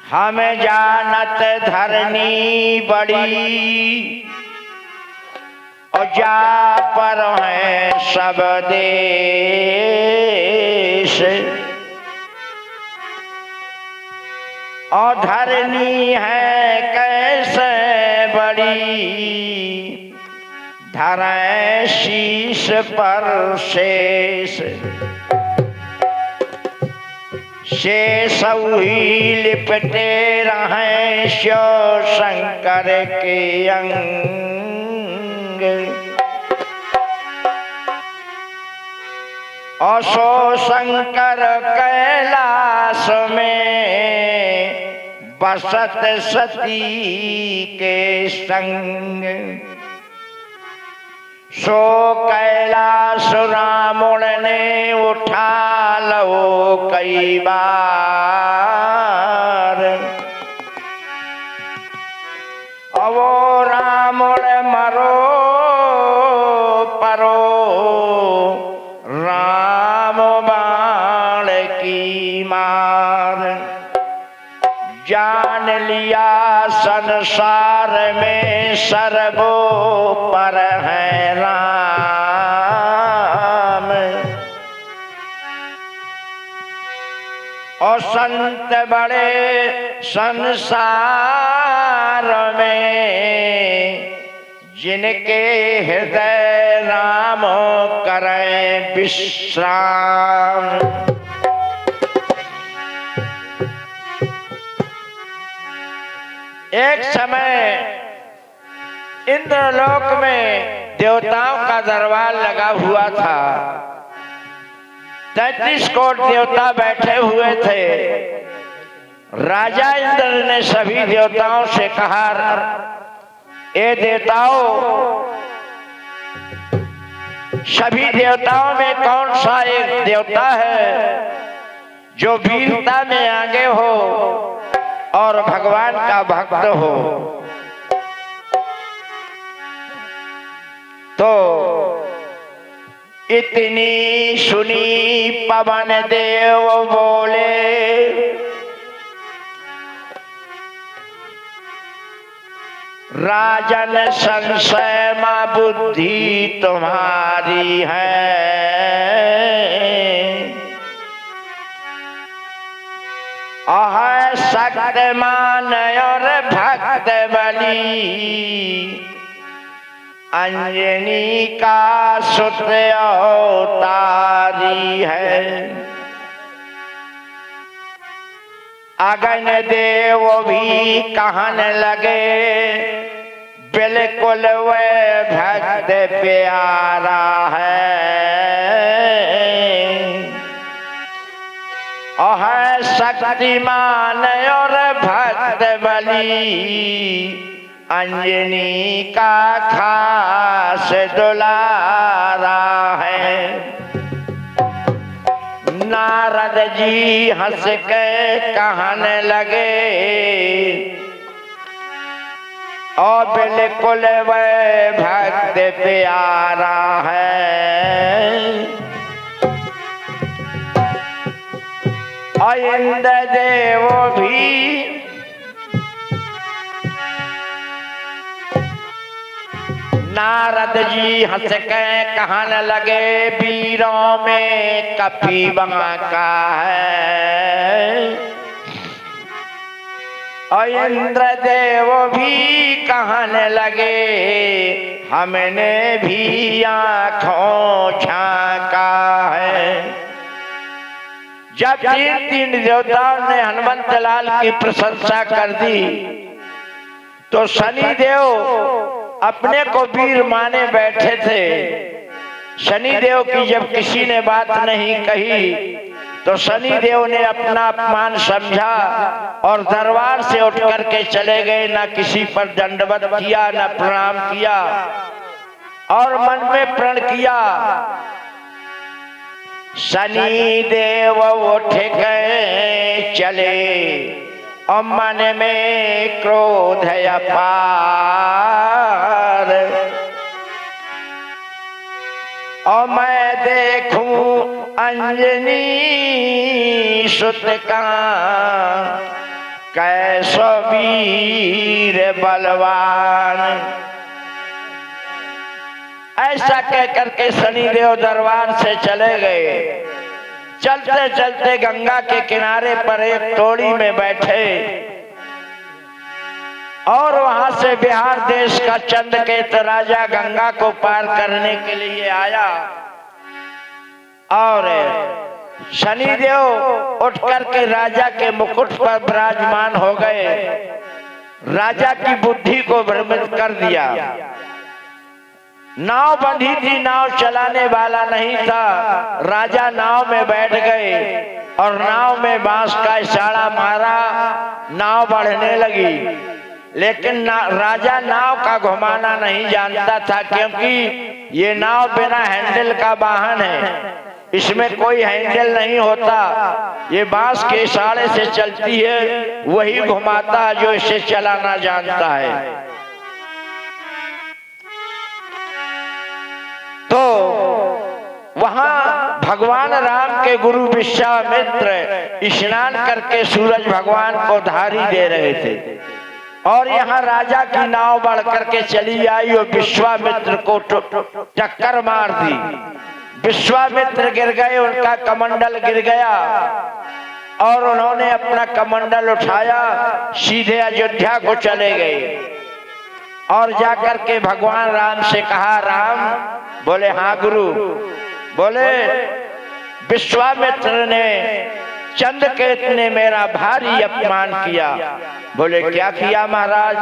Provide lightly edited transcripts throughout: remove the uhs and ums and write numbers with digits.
हम जानत धरनी बड़ी और जा पर है सब देश। और धरनी है कैसे बड़ी धरे शीश पर शेष। शेष ही लिपटे रहे शिव शंकर के अंग। और सो शंकर कैलाश में बसत सती के संग। सो कैलाश रावण ने उठा लो कई बार। और वो रावण मरो परो राम बाण की मार। जान लिया संसार में सर्वोपर है राम। और संत बड़े संसार में जिनके हृदय राम करें विश्राम। एक समय इंद्रलोक में देवताओं का दरबार लगा हुआ था। 33 कोट देवता बैठे हुए थे। राजा इंद्र ने सभी देवताओं से कहा, ए देवताओं, सभी देवताओं में कौन सा एक देवता है जो वीरता में आगे हो और भगवान का भक्त हो। तो इतनी सुनी पवन देव बोले, राजन संशय मां बुद्धि तुम्हारी है। शक्तिमान और भक्त बली अंजनी का सुत अवतारी है। अगन देव भी कहने लगे, बिल्कुल वह भक्त प्यारा है। और शक्तिमान और भक्त बली अंजनी का खास दुलारा है। नारद जी हंस के कहने लगे, और बिल्कुल वह भक्त प्यारा है। और इंद्र देव भी नारद जी हंस के कहने लगे, वीरों में कपिवा का है। और इंद्र देव भी कहने लगे, हमने भी आँखों झांका है। जब तीन देवताओं ने हनुमंत लाल की प्रशंसा कर दी तो शनि देव अपने को वीर माने बैठे थे। शनि देव की जब किसी ने बात नहीं कही तो शनि देव ने अपना अपमान समझा और दरबार से उठ करके चले गए। ना किसी पर दंडवत किया, ना प्रणाम किया, और मन में प्रण किया, शनि देव उठ गए चले और मन में क्रोध अपार। और मैं देखूं अंजनी सुत का कैसो वीर बलवान। ऐसा कह करके शनिदेव दरबार से चले गए। चलते चलते गंगा के किनारे पर एक टोली में बैठे और वहां से बिहार देश का चंद्रकेत राजा गंगा को पार करने के लिए आया और शनिदेव उठ करके राजा के मुकुट पर विराजमान हो गए। राजा की बुद्धि को भ्रमित कर दिया। नाव बंधी थी, नाव चलाने वाला नहीं था। राजा नाव में बैठ गए और नाव में बांस का इशारा मारा, नाव बढ़ने लगी। लेकिन राजा नाव का घुमाना नहीं जानता था, क्योंकि ये नाव बिना हैंडल का वाहन है, इसमें कोई हैंडल नहीं होता। ये बांस के इशारे से चलती है, वही घुमाता जो इसे चलाना जानता है। तो वहां भगवान राम के गुरु विश्वामित्र स्नान करके सूरज भगवान को धारी दे रहे थे और यहाँ राजा की नाव बढ़ करके चली आई और विश्वामित्र को टक्कर मार दी। विश्वामित्र गिर गए, उनका कमंडल गिर गया और उन्होंने अपना कमंडल उठाया, सीधे अयोध्या को चले गए और जाकर के भगवान राम से कहा, राम? बोले हाँ गुरु। बोले विश्वामित्र ने, चंद्रकेत ने मेरा भारी अपमान किया। बोले क्या किया महाराज?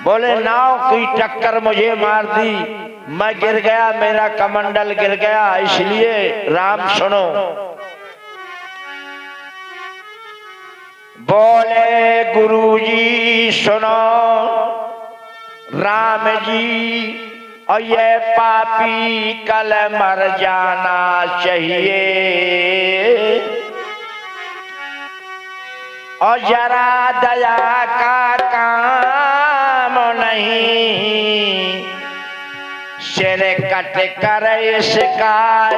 बोले नाव की टक्कर मुझे मार दी, मैं गिर गया, मेरा कमंडल गिर गया, इसलिए राम सुनो। बोले गुरुजी सुनो, राम जी और ये पापी कल मर जाना चाहिए और जरा दया का काम नहीं, सिर कट कर इसका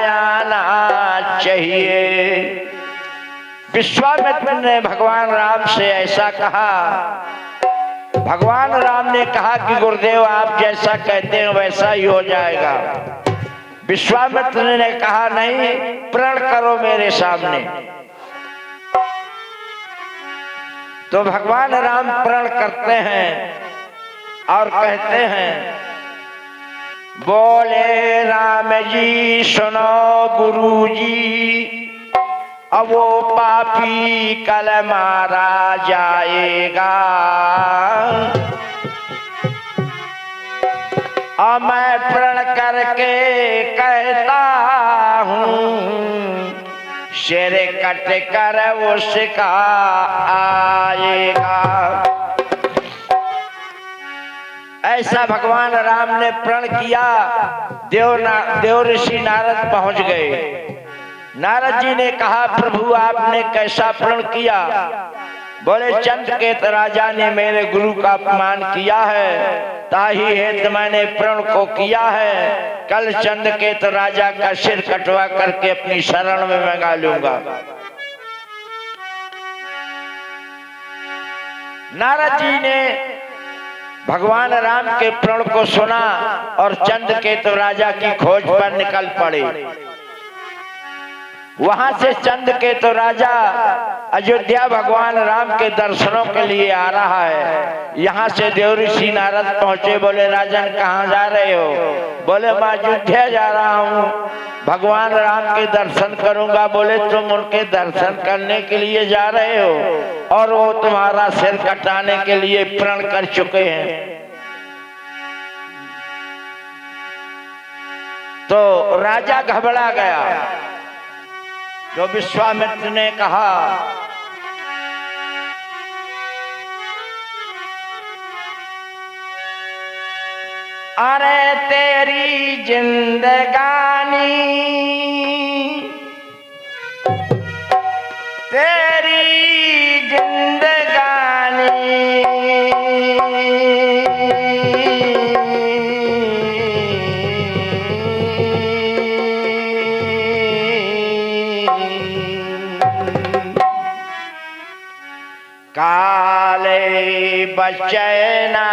आना चाहिए। विश्वामित्र ने भगवान राम से ऐसा कहा। भगवान राम ने कहा कि गुरुदेव आप जैसा कहते हैं वैसा ही हो जाएगा। विश्वामित्र ने कहा नहीं, प्रण करो मेरे सामने। तो भगवान राम प्रण करते हैं और कहते हैं, बोले राम जी सुनो गुरु जी, अब वो पापी कल मारा जाएगा और मैं प्रण करके कहता हूँ, सिर कट कर उसका आएगा। ऐसा भगवान राम ने प्रण किया। देव ऋषि नारद पहुंच गए। नारद जी ने कहा, प्रभु आपने कैसा प्रण किया? बोले चंद्रकेत राजा ने मेरे गुरु का अपमान किया है, ताही हेतु मैंने प्रण को किया है। कल चंद्रकेत राजा का सिर कटवा करके अपनी शरण में मंगा लूंगा। नारद जी ने भगवान राम के प्रण को सुना और चंद्रकेत राजा की खोज पर निकल पड़े। वहां से चंद्रकेतु राजा अयोध्या भगवान राम के दर्शनों के लिए आ रहा है। यहाँ से देवऋषि नारद पहुंचे। बोले राजन कहाँ जा रहे हो? बोले मैं अयोध्या जा रहा हूँ, भगवान राम के दर्शन करूंगा। बोले तुम उनके दर्शन करने के लिए जा रहे हो और वो तुम्हारा सिर कटाने के लिए प्रण कर चुके हैं। तो राजा घबरा गया। जो विश्वामित्र ने कहा, अरे तेरी जिंदगानी, तेरी जिंदगानी काले बचैना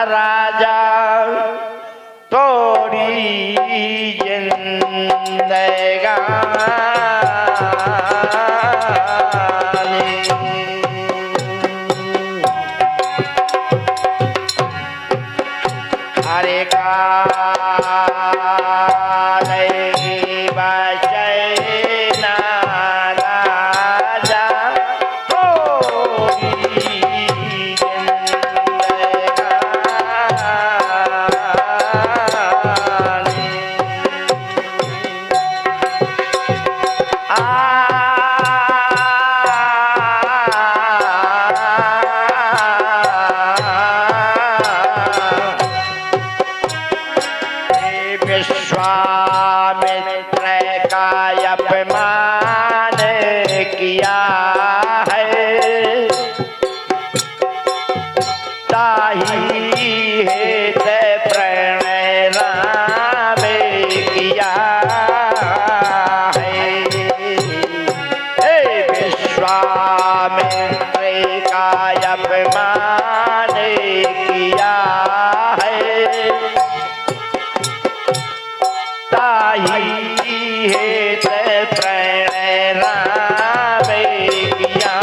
राजा तोरी जिंदगानी। अरे काले बचैना राजा तोरी जिंदगानी। विश्वामित्र का अपमान किया है, ताही हेत प्रणय राम किया है। विश्वामित्र का अपमान किया है, ताही हेत प्रणय राम किया।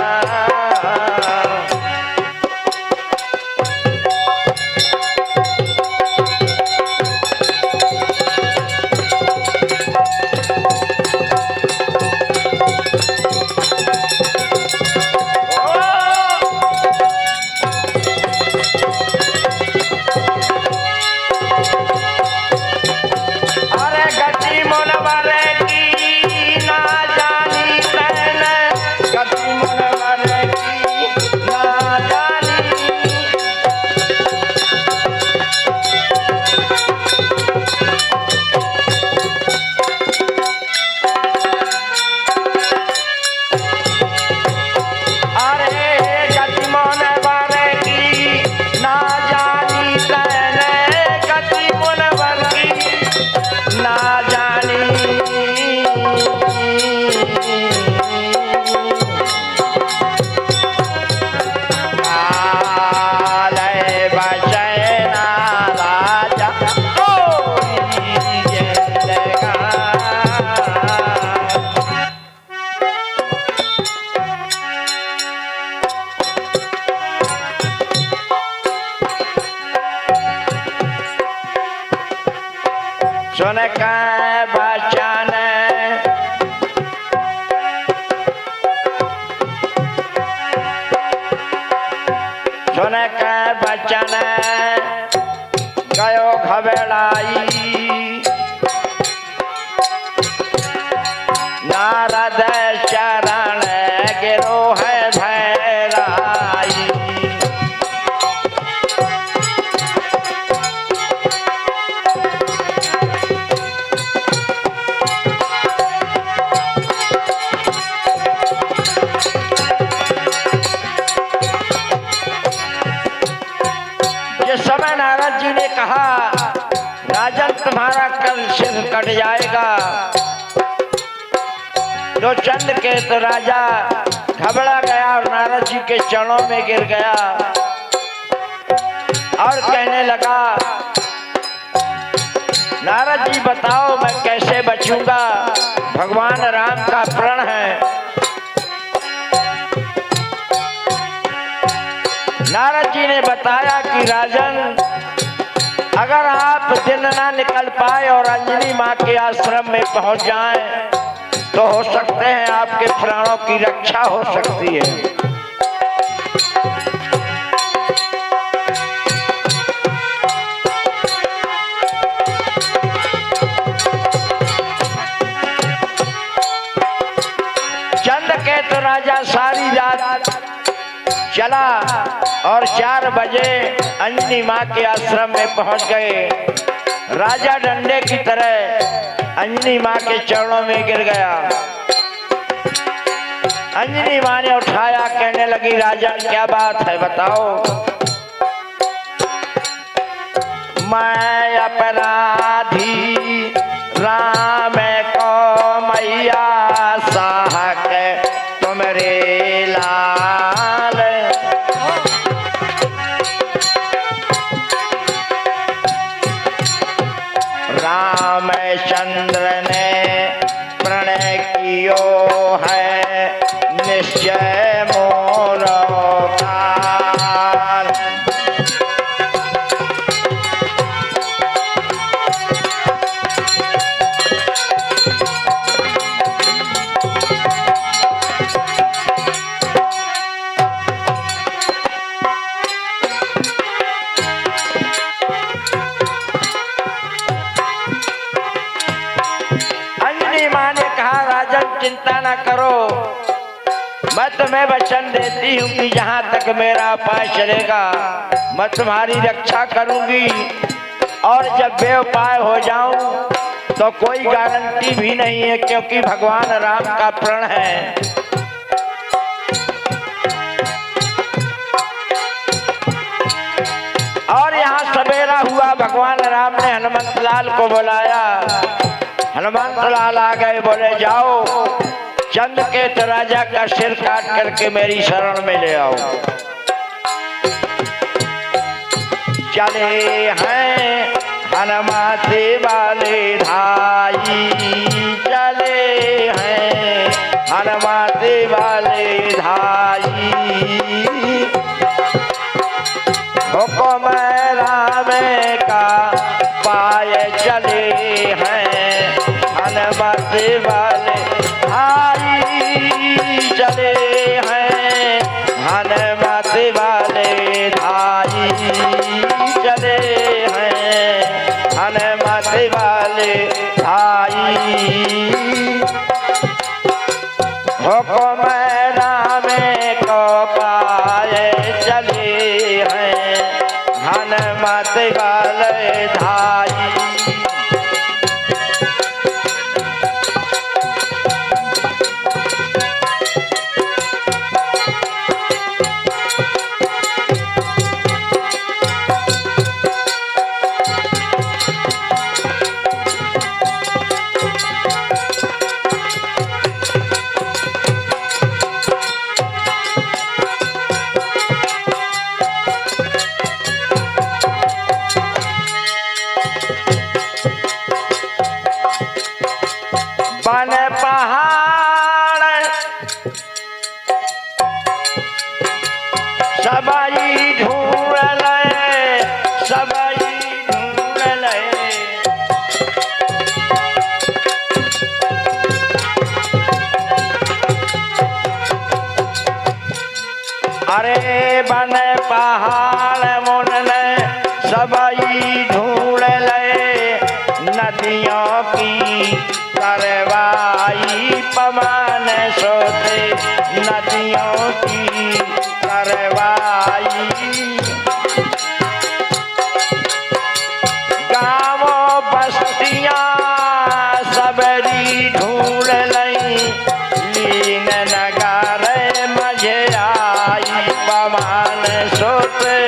अरे गति मुनवर की ना जानी तैन, गति मुनवर की ना जानी। अरे गति मुनवर की ना जानी तैन, गति मुनवर की ना जानी। काले बचैना राजा तोरी जिंदगानी। सुन के बचन सुन के बचन गयो घबराई, नारद चरण गिरो है भैराई। जिस समय नारद जी ने कहा राजन तुम्हारा कल सिर कट जाएगा, तो चंद के तो राजा घबरा गया और नारद जी के चरणों में गिर गया और कहने लगा, नारद जी बताओ मैं कैसे बचूंगा, भगवान राम का प्रण है। नारद जी ने बताया कि राजन अगर आप दिन ना निकल पाए और अंजनी माँ के आश्रम में पहुंच जाएं, तो हो सकते हैं आपके प्राणों की रक्षा हो सकती है। चंद के तो राजा सारी रात चला और 4 बजे अंजनी माँ के आश्रम में पहुंच गए। राजा डंडे की तरह अंजनी माँ के चरणों में गिर गया। अंजनी माँ ने उठाया, कहने लगी, राजा क्या बात है बताओ। मैं अपराधी राम को मैया साहक तुमरे ला निश्चय मोर काल। चिंता न करो, मैं तुम्हें वचन देती हूँ कि जहाँ तक मेरा उपाय चलेगा मैं तुम्हारी रक्षा करूंगी, और जब बेउपाय हो जाऊं तो कोई गारंटी भी नहीं है, क्योंकि भगवान राम का प्रण है। और यहाँ सवेरा हुआ, भगवान राम ने हनुमंत लाल को बुलाया। हनुमंत लाल आ गए, बोले जाओ चंद्रकेत राजा का सिर काट करके मेरी शरण में ले आओ। चले हैं हनुमते वाले धाई, चले हैं हनुमते वाले धाई, हुक्म राम का पाए चले हैं हनुमते वाले धाई, चले हैं हनुमते वाले धाई, चले हैं हनुमते वाले धाई, हुक्म राम को पाए चले हैं हनुमते वाले धाई। बन पहाड़ सबई ढूंढ ले, सबई ढूंढ ले, अरे बन पहाड़ मुन ले सबई ढूंढ ले, नदियों की करवाई पवन सोते, नदियों की करवाई, गाँवों बस्तियां सबरी ढूंढ लई, लीन नगर मझे आई पवन सोते।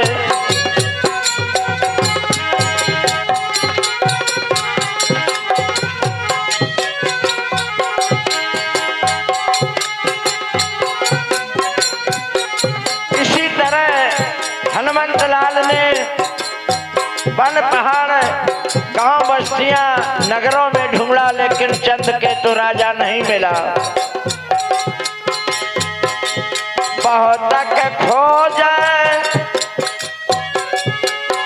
हनुमंत लाल ने वन पहाड़ गांव बस्तियां नगरों में ढूंढा, लेकिन चंद्रकेतु राजा नहीं मिला। बहुत तक खोज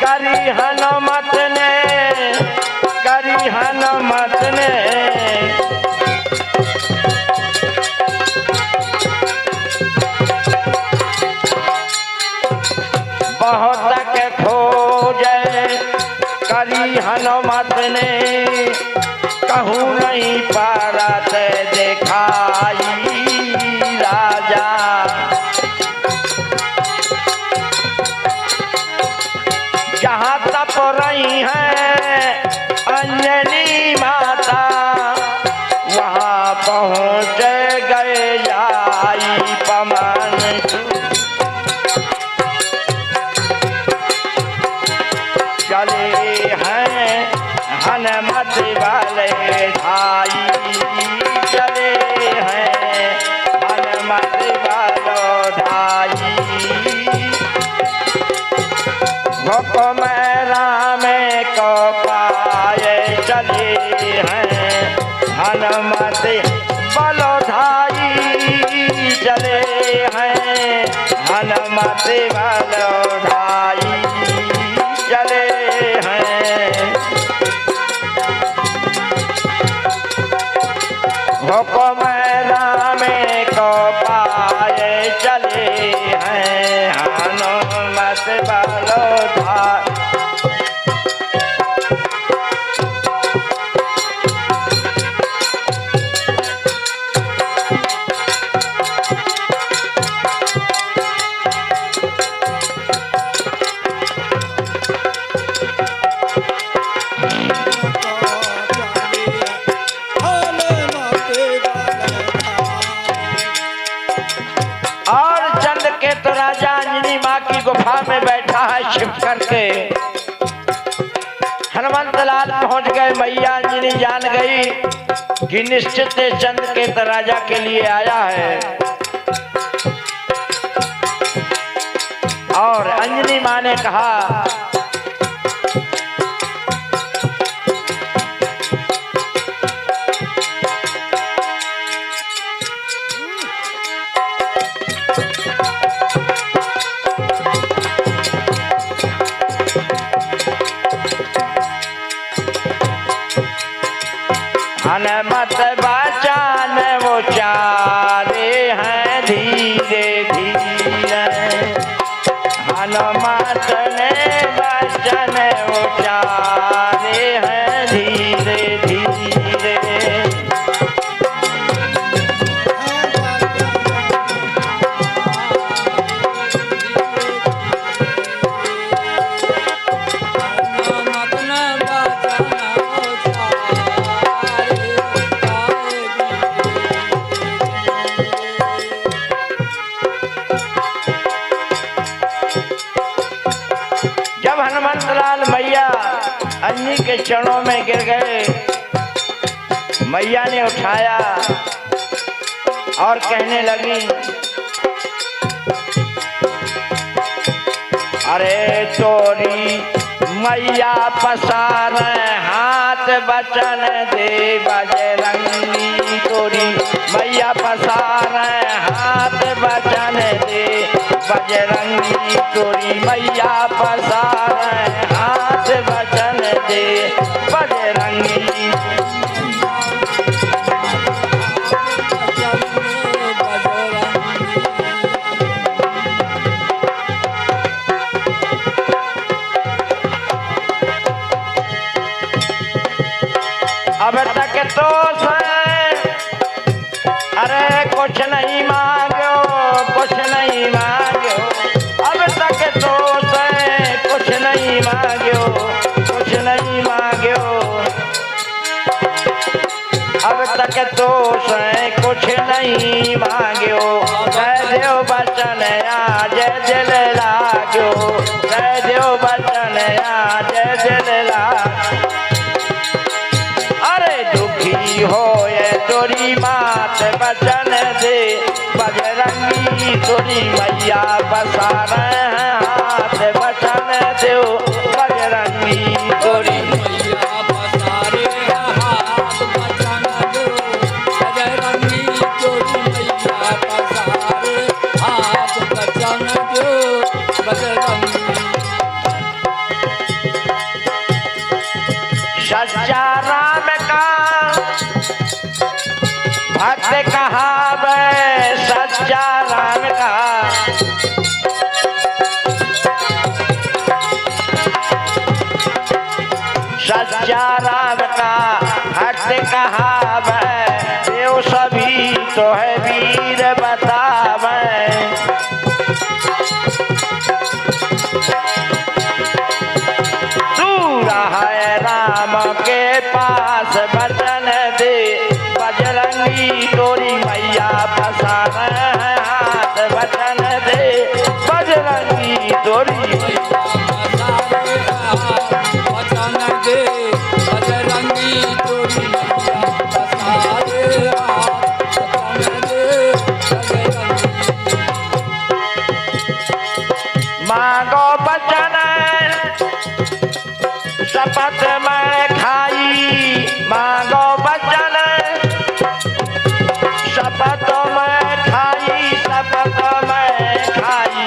करी हनुमत ने, करी हनुमत ने, बहुत तक खोज करी हनुमत ने, कहूँ नहीं पारत दिखाई राजा। जहाँ तप रही है अंजनी माता, वहाँ पहुँच गए जाई पवन। चले हैं हनुमत वाले धाई, चले हैं हनुमत वालो धाई, हुक्म राम को पाए चले हैं हनुमत वालो धाई, चले मत बलो धाई चले हैं। हुक्म राम को पाए चले हैं, हनुमत बलो धाई। गुफा में बैठा है छिप करके। हनुमंत लाल पहुंच गए। मैया अंजनी जान गई कि निश्चित चंद के राजा के लिए आया है। और अंजनी मां ने कहा हनुमत बचन उचारे हैं धीरे धीरे। हनुमत ने बचन उचारे हैं धीरे धीरे। अंजनी के चरणों में गिर गए। मैया ने उठाया और कहने लगी, अरे तोरी मैया पसार हाथ बचन दे बजरंगी। तोरी मैया पसार हाथ बचन दे बजरंगी। तोरी मैया पसार हाथ बचन दे बजरंगी। अब तक तो अरे कुछ नहीं मांगो, कुछ नहीं मांगो। अब तक तो कुछ नहीं मांगो, कुछ नहीं मांगो। अब तक तो कुछ नहीं मांगो। जय देव बचन आज दिल लागो। जय देव बचन आज दिल लागो। अरे दुखी होए तोरी मात बचन दे बजरंगी। तोरी मैया बसार हाथ बचन दो बजरंगी। तोरी मैया बसारे हाथ बचन दो बजरंगी। तोरी मैया बसारे हाथ बचन दो बजरंगी। सच्चा राम का भक्त कहावे, सच्चा राम का सच्चा राम का भक्त कहावे। देव सभी तो है वीर बतावे। तू रहा है राम के पास बचन दे बजरंगी। तोरी मैया पसार हाथ बचन दे बजरंगी। तोरी मैया पसार बचन दे बजरंगी। तोरी मैया पसार बचन दे बजरंगी। मांगो बचन शपथ में खाई। मांगो बचन शपथ में खाई। शपथ में खाई।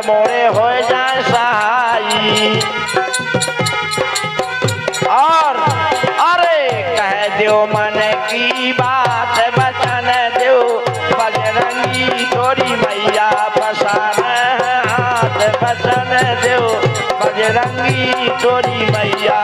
मोरे हो जाए सहाई। और अरे कह दो मन की बात बचन दो बजरंगी तोरी मैया पसान हाथ बचन दो बजरंगी तोरी मैया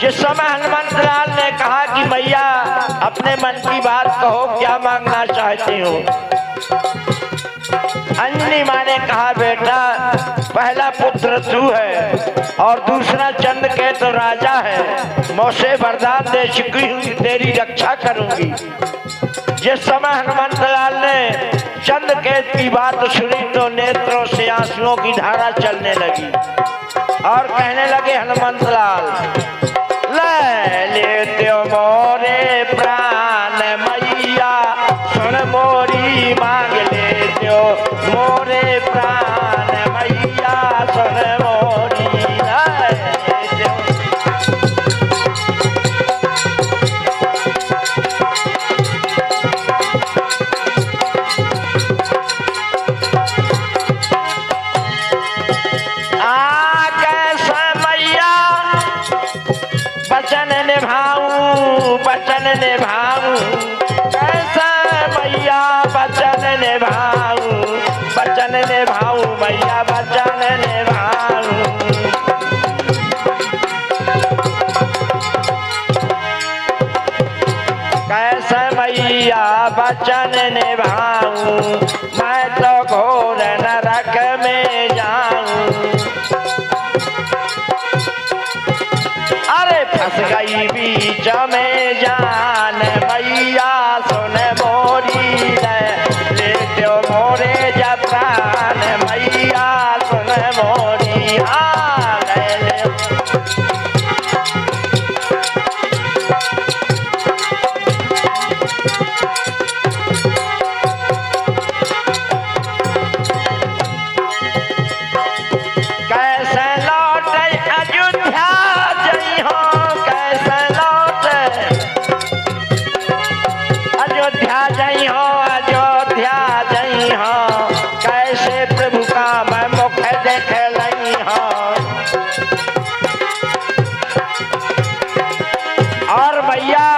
जिस समय हनुमंत लाल ने कहा कि मैया अपने मन की बात कहो, क्या मांगना चाहती हो। अंजनी माँ ने कहा बेटा पहला पुत्र तू है और दूसरा चंद के तो राजा है, मुझसे वरदान दे चुकी हूँ तेरी रक्षा करूंगी। जिस समय हनुमंत लाल ने चंद के की बात सुनी तो नेत्रों से आंसुओं की धारा चलने लगी और कहने लगे हनुमंत लाल ले लेते मोरे प्राण मैया सुन मोरी मांग लेते मोरे प्राण मैया सुन मोरी बचन निभाऊं कैसा मैया बचन निभाऊं बचन निभाऊं मैया बचन निभाऊं। कैसा मैया बचन निभाऊं मैं तो घोर नरक में जाऊं। अरे फंस गई बीच में जान मैया सुन मोरी ले दो मोरे जब प्राण मैया सुन मोरी हाँ ले कैसे लौट अयोध्या जई हो कैसे लौट अयोध्या जई हो अयोध्या जई हो कैसे प्रभु का मैं मुख देख लई हो। और भैया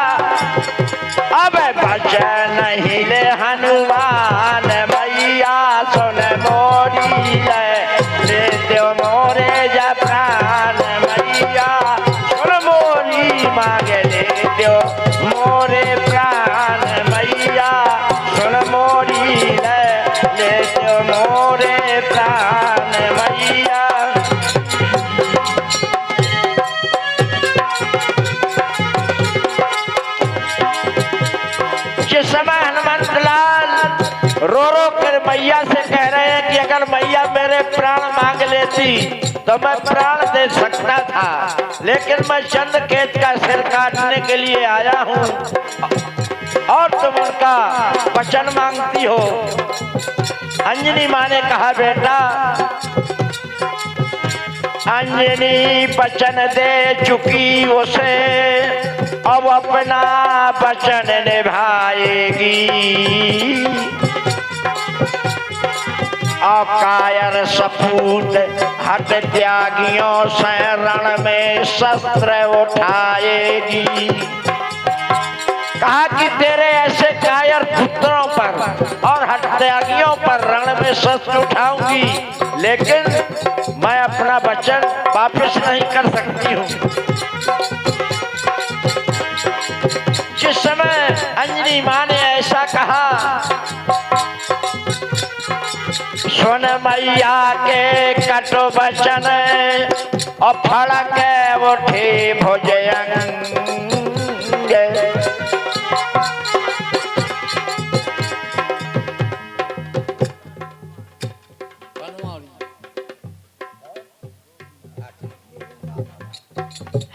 अब बचन नहीं ले हनुमान मैया सुन मोरी ले दो मोरे जा प्राण मैया सुन मोरी मांग ले दो मोरे प्राण मैया सुन मोरी ले दो मोरे प्राण मैया। जिस समय हनुमंत लाल रो रो कर मैया से कह रहे हैं कि अगर मैया मेरे प्राण मांग लेती तो मैं प्राण दे सकता था, लेकिन मैं चंद केत का सिर काटने के लिए आया हूँ और तुम उनका वचन मांगती हो। अंजनी माँ ने कहा बेटा अंजनी वचन दे चुकी उसे अब अपना वचन निभाएगी। अकायर सपूत हट त्यागियों से रण में शस्त्र उठाएगी। कहा कि तेरे ऐसे कायर पुत्रों पर और हट त्यागियों पर रण में शस्त्र उठाऊंगी, लेकिन मैं अपना वचन वापस नहीं कर सकती हूँ। जिस समय अंजनी माँ ने ऐसा कहा सुन मैया के कटो वचन और फड़क उठे भुजंग।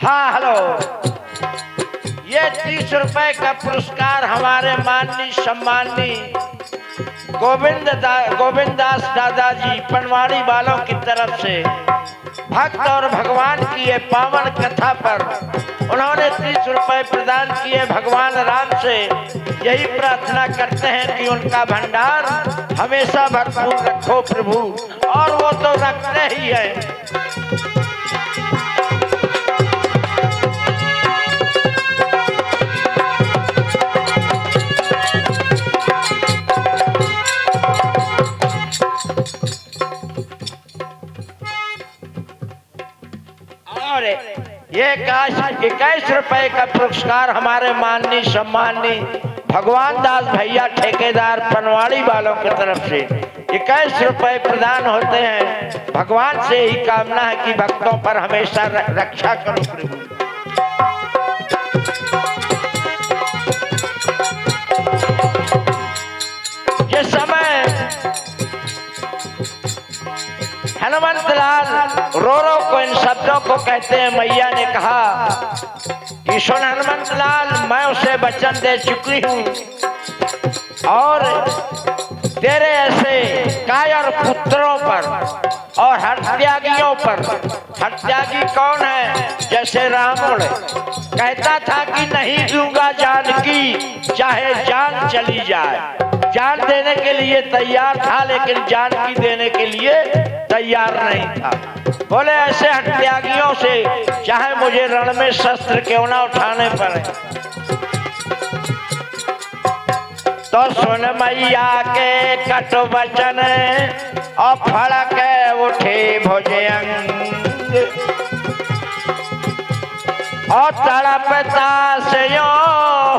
हाँ हेलो, ये 30 रुपए का पुरस्कार हमारे माननीय सम्माननीय गोविंद दास दादाजी पनवाड़ी वालों की तरफ से भक्त और भगवान की ये पावन कथा पर उन्होंने 30 रुपए प्रदान किए भगवान राम से। यही प्रार्थना करते हैं कि उनका भंडार हमेशा भरपूर रखो प्रभु, और वो तो रखते ही है। ये 21 रुपए का पुरस्कार हमारे माननीय सम्माननीय भगवान दास भैया ठेकेदार पनवाड़ी वालों की तरफ से 21 रुपए प्रदान होते हैं। भगवान से ही कामना है कि भक्तों पर हमेशा रक्षा करो प्रभु। ये समय हनुमंत लाल रो को इन शब्दों को कहते हैं। मैया ने कहा कि सुन हनुमंत लाल, मैं उसे वचन दे चुकी हूँ और तेरे ऐसे कायर पुत्रों पर और हत्यागियों पर। हत्यागी कौन है? जैसे रावण कहता था कि नहीं दूंगा जानकी, चाहे जान चली जाए। जान देने के लिए तैयार था लेकिन जानकी देने के लिए तैयार नहीं था। बोले ऐसे हत्यागियों से चाहे मुझे रण में शस्त्र क्यों ना उठाने पड़े। तो सुन मैया के कट वचन और फड़क उठे भुजंग, और तड़पता से यो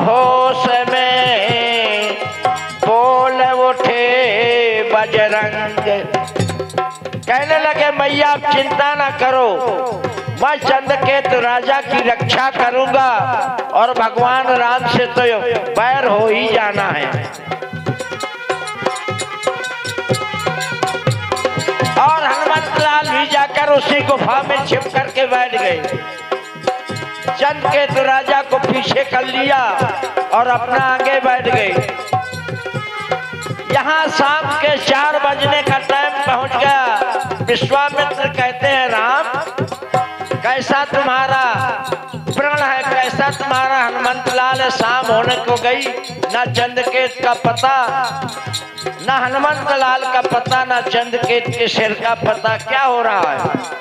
होश में बोल उठे बजरंग। कहने लगे मैया आप चिंता ना करो, मैं चंद्रकेतु राजा की रक्षा करूंगा और भगवान राम से तो बैर हो ही जाना है। और हनुमंतलाल भी जाकर उसी गुफा में छिप करके बैठ गए। चंद्रकेतु राजा को पीछे कर लिया और अपना आगे बैठ गए। यहाँ शाम के 4 बजने का टाइम पहुंच गया। विश्वामित्र कहते हैं राम, कैसा तुम्हारा प्रण है, कैसा तुम्हारा हनुमंतलाल? शाम होने को गई, ना चंद्रकेत का पता, ना हनुमंतलाल का पता, ना चंद्रकेत के सिर का पता। क्या हो रहा है?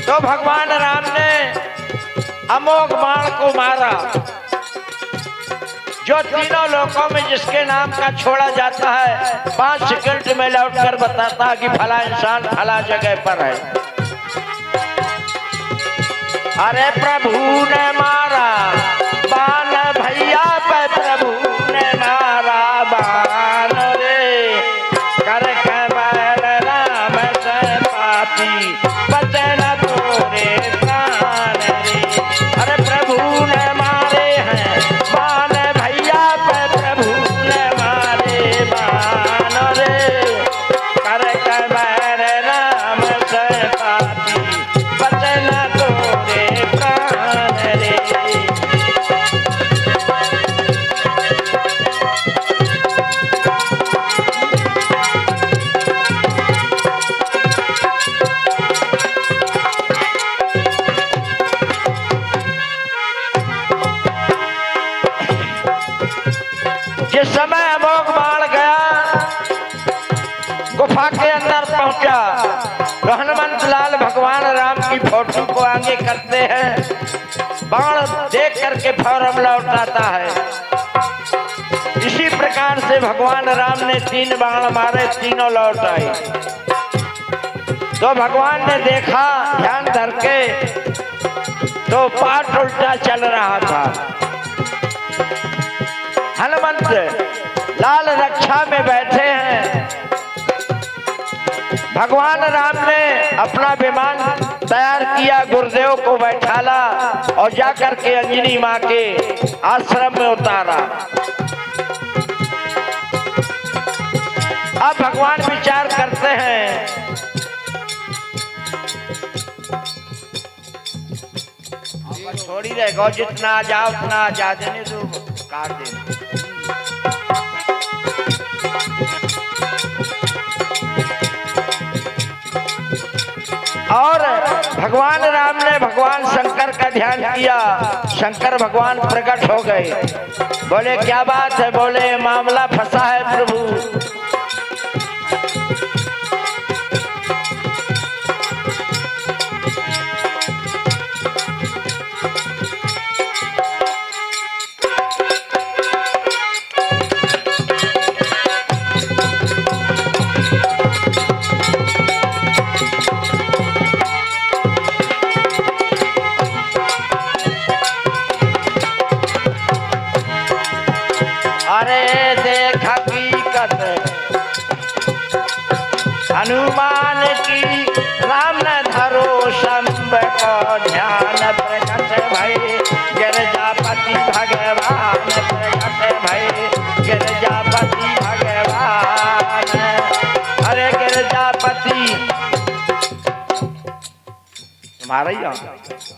तो भगवान राम ने अमोघ बाण को मारा, जो तीनों लोकों में जिसके नाम का छोड़ा जाता है 5 सेकंड में लौटकर बताता है कि फला इंसान फला जगह पर है। अरे प्रभु ने मारा बाण भैया पे, प्रभु ने मारा बाण रे, कर के बैर राम से पाती बचन तोरे प्राण रे। अरे प्रभु ने मारे हैं बाण भैया पे, प्रभु ने मारे बाण रे, कर के बैर राम से पाती बचन तोरे प्राण रे। जिस समय अमोघ बाण गया गुफा के अंदर पहुंचा तो हनुमंतलाल भगवान राम की फोटो को आगे करते हैं। बाण देख करके फौरन लौट आता है। इसी प्रकार से भगवान राम ने 3 बाण मारे, तीनों लौट आए। तो भगवान ने देखा ध्यान धर के, तो पाठ उल्टा चल रहा था। हनुमंत लाल रक्षा में बैठे हैं। भगवान राम ने अपना विमान तैयार किया, गुरुदेव को बैठाला और जाकर के अंजनी माँ के आश्रम में उतारा। अब भगवान विचार करते हैं, थोड़ी रहेगा, जितना आ जाओ उतना आ जा, देने दो, काट देने। भगवान राम ने भगवान शंकर का ध्यान किया। शंकर भगवान प्रकट हो गए। बोले क्या बात है? बोले मामला फंसा है प्रभु। अरे देख हकीकत हनुमान की, राम न धरो शंब को ध्यान, प्रकट भई गिरजापति भगवान, प्रकट भई गिरजापति भगवान। अरे गिरजापति तुम्हारा ही।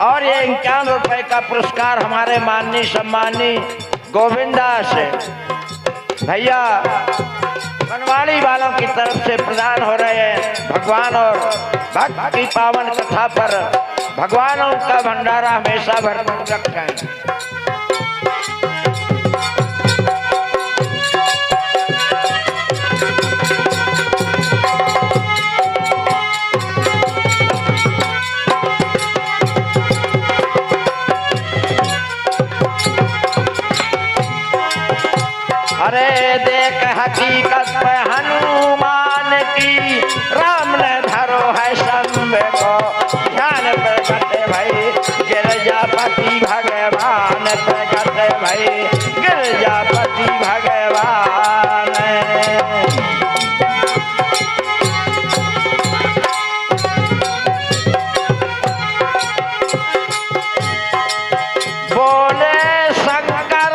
और ये 51 रुपए का पुरस्कार हमारे माननीय सम्मानी गोविंदास भैया बनवाड़ी वालों की तरफ से प्रदान हो रहे हैं। भगवान और भक्त की पावन कथा पर भगवानों का भंडारा हमेशा भरपूर रखें। अरे देख हकीकत पे हनुमान की, राम ने धरो है शंब को ध्यान, प्रकट भई गिरजापति भगवान, प्रकट भई गिरजापति भगवान। बोले शंकर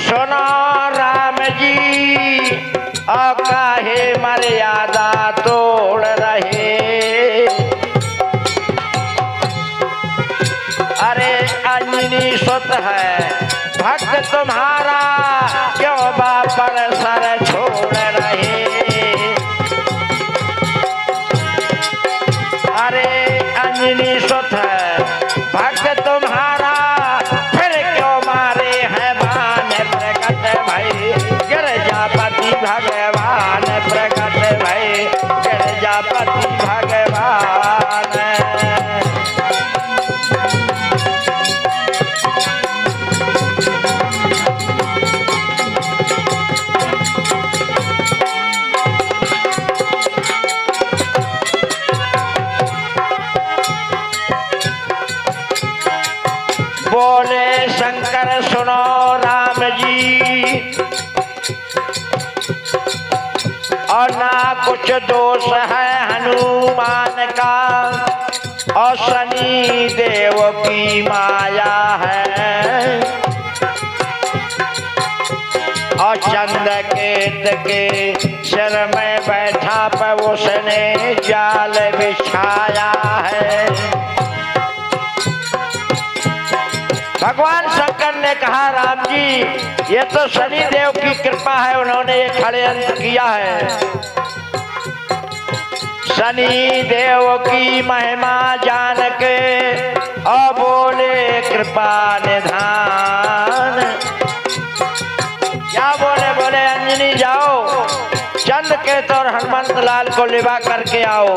सुनो राम जी, और काहे मर्यादा तोड़ रहे। अरे अंजनी सुत है भक्त तुम्हारा, क्यों बापर सर छोड़ रहे। अरे अंजनी सुत है भक्त तुम्हारा, फिर क्यों मारे हैं बाण, प्रकट भई गिरजापति भगवान, प्रकट भई गिरजापति भगवान। बोले शंकर सुनो राम जी, और ना कुछ दोष है हनुमान का, और शनि देव की माया है। और चंद्रकेत के सिर में बैठा पर उसने जाल बिछाया है। भगवान शंकर ने कहा राम जी ये तो शनि देव की कृपा है, उन्होंने ये षड्यंत्र किया है। शनि देव की महिमा जान के और बोले कृपा निधान। क्या बोले? बोले अंजनी जाओ चंद्रकेतु और हनुमंत लाल को लिवा करके आओ।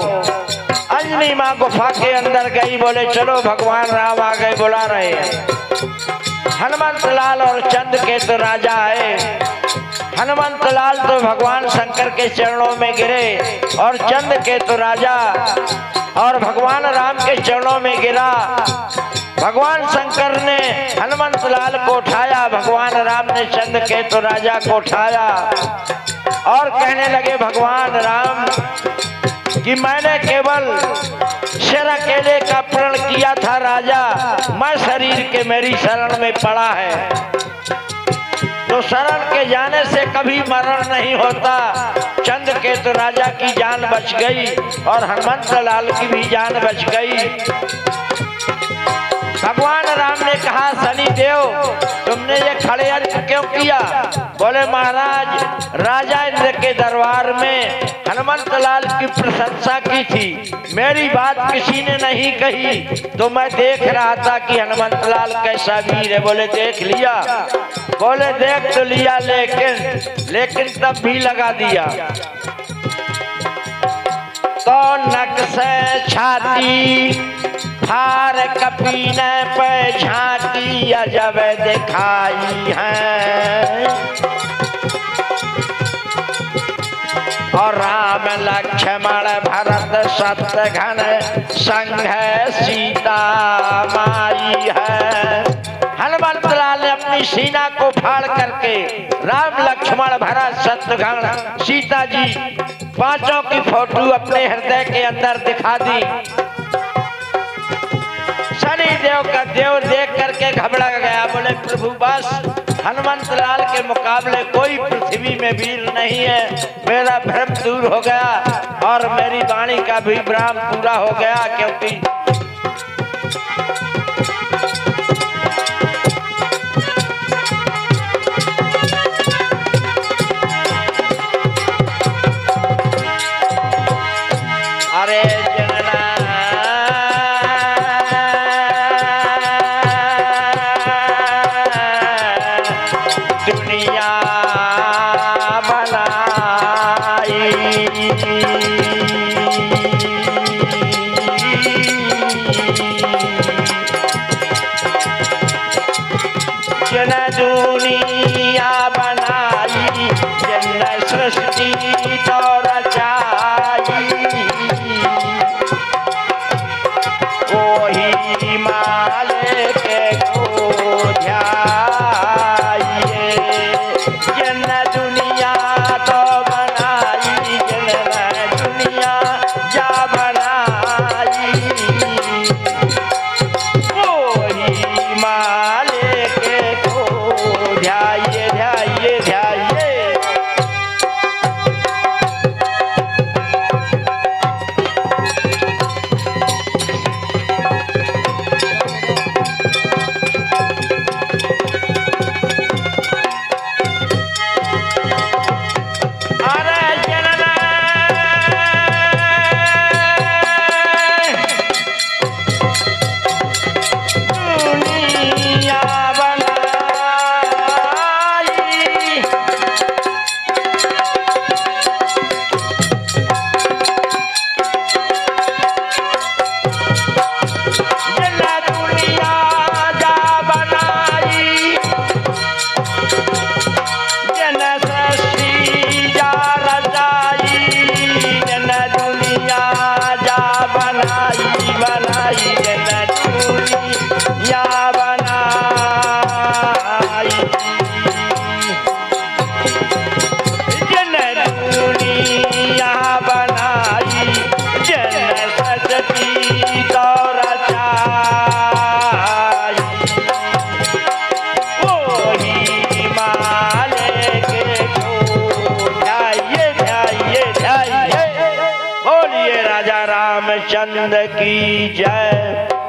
अंजनी माँ गुफा के अंदर गई। बोले चलो भगवान राम आ गए, बुला रहे हैं। हनुमंत लाल और चंद्रकेतु राजा आए। हनुमंत लाल तो भगवान शंकर के चरणों में गिरे और चंद्रकेतु राजा और भगवान राम के चरणों में गिरा। भगवान शंकर ने हनुमंत लाल को उठाया, भगवान राम ने चंद्रकेतु राजा को उठाया और कहने लगे भगवान राम कि मैंने केवल सिर अकेले का प्रण किया था राजा, मैं शरीर के मेरी शरण में पड़ा है। तो शरण के जाने से कभी मरण नहीं होता। चंद्रकेतु राजा की जान बच गई और हनुमंत लाल की भी जान बच गई। भगवान राम ने कहा शनि देव तुमने ये षड्यंत्र क्यों किया? बोले महाराज, राजा इंद्र के दरबार में हनुमंत लाल की प्रशंसा की थी, मेरी बात किसी ने नहीं कही, तो मैं देख रहा था कि हनुमंत लाल कैसा वीर है। बोले देख लिया? बोले देख तो लिया, लेकिन तब भी लगा दिया। तो नक से छाती फार कपीन पे झांकी अजब दिखाई है, और राम लक्ष्मण भरत शत्रुघ्न संग सीता माई है। हनुमंत लाल ने अपनी सीना को फाड़ करके राम लक्ष्मण भरत शत्रुघ्न सीता जी पांचों की फोटो अपने हृदय के अंदर दिखा दी। शनि देव का देव देख करके घबरा गया। बोले प्रभु बस हनुमंत लाल के मुकाबले कोई पृथ्वी में वीर नहीं है, मेरा भ्रम दूर हो गया और मेरी वाणी का भी भ्रम पूरा हो गया, क्योंकि अरे दुनिया बनाई, जन दुनिया बनाई, जन सृष्टि तो रचाई, वही मालिक को ध्याइए, जन दुनिया तो बनाई, जन दुनिया जा बनाई, वही मालिक को ध्याइए ध्याइए ध्याइए। राजा रामचंद्र की जय।